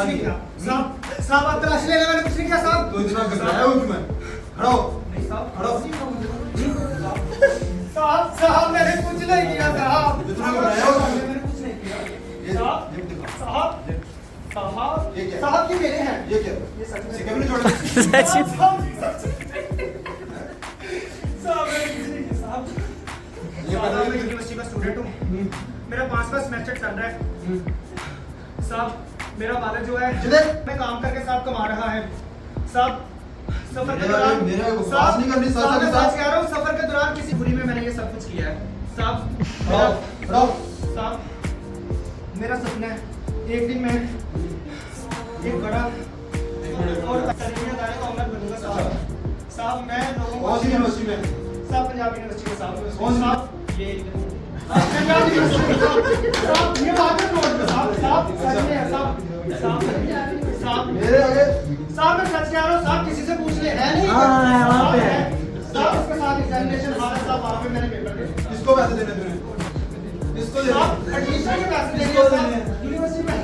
कुछ नहीं किया साहब आप तलाशी ले ले, मैंने कुछ नहीं किया साहब। तो इतना घबराया हूँ मैं। खड़ा हो। नहीं साहब, खड़ा हो। साहब मैंने कुछ नहीं किया साहब। इतना घबराया हूँ मैंने कुछ नहीं किया साहब। ये दिखा। साहब ये क्या? साहब ये मेरे हैं। ये क्या? ये सच में सिक्का भी नहीं छोड़ा। साहब मैंने कुछ नहीं किया साहब। ये पता मैं नहीं यूनिवर्सिटी का स्टूडेंट हूँ, मेरा 5वां सेमेस्टर चल रहा है साहब। मेरा वालिद जो है मैं काम करके साहब कमा रहा है साहब। सफर के दौरान मेरा बकवास नहीं करनी, साहब मैं साहब सच कह रहा हूँ, सफर के दौरान किसी बुरी में मैंने ये सब कुछ किया है साहब। साहब मेरा सपना है एक दिन मैं एक बड़ा और तारीखदार का ओनर बनूंगा साहब। साहब मैं लोगों कौन सी यूनिवर्सिटी में? साहब पंजाब यूनिवर्सिटी में साहब। कौन सी? साहब ये पंजाब यूनिवर्सिटी साहब, ये बात रोड पे साहब। साहब सच में है साहब। साहब मेरे आगे साहब मैं सच कह रहा हूँ साहब, किसी से पूछ ले है नहीं। हाँ, है, वहाँ पे है। साहब उसके साथ एग्जामिनेशन हाल है साहब, वहाँ पे मैंने पेपर दे। किसको पैसे देने तूने? किसको देने? साहब एडमिशन के पैसे देने किसको साहब, देने? यूनिवर्सिटी में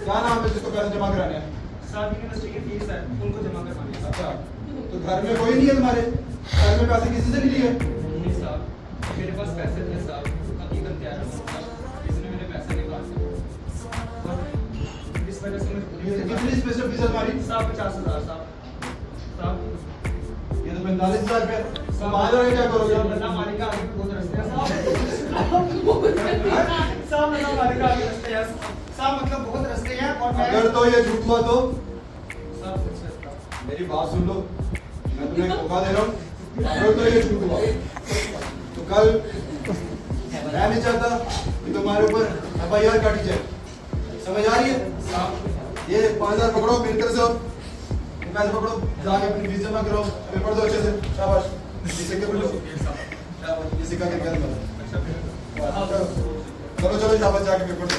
क्या नाम है जिसको पैसे जमा कराने हैं? साहब यूनिवर्सिटी की फीस है, उनको जमा करवानी है। अच्छा, तो घर में कोई नहीं है तुम्हारे? घर में पैसे किसी से नहीं लिए? नहीं साहब मेरे पास पैसे थे साहब, हकीकत क्या है साहब, किसी ने मेरे पैसे निकाले और इस वजह से मुझे कितनी स्पेशल फीस है तुम्हारी? साहब 50,000 साहब। ये तो 45,000 रुपए। तुम आ जाओगे क्या करोगे? अल्लाह मालिक का आगे बहुत रास्ते हैं साहब। साहब अल्लाह मालिक का आगे रास्ते हैं साहब, मतलब बहुत रास्ते हैं। और मैं अगर तो ये झूठ हुआ तो साहब सच है साहब। मेरी बात सुन लो, मैं तुम्हें एक मौका दे रहा हूँ। अगर तो ये झूठ हुआ तो कल मैं नहीं चाहता कि तुम्हारे ऊपर FIR काटी जाए, समझ आ रही है? ये 5,000 पकड़ो, मिलकर से पैसे पकड़ो, जाके अपनी फीस जमा करो, पेपर दो अच्छे से। शाबाश, ये सिक्के पकड़ो, ये सिक्का के अंदर चलो चलो, शाबाश, जाके पेपर दो।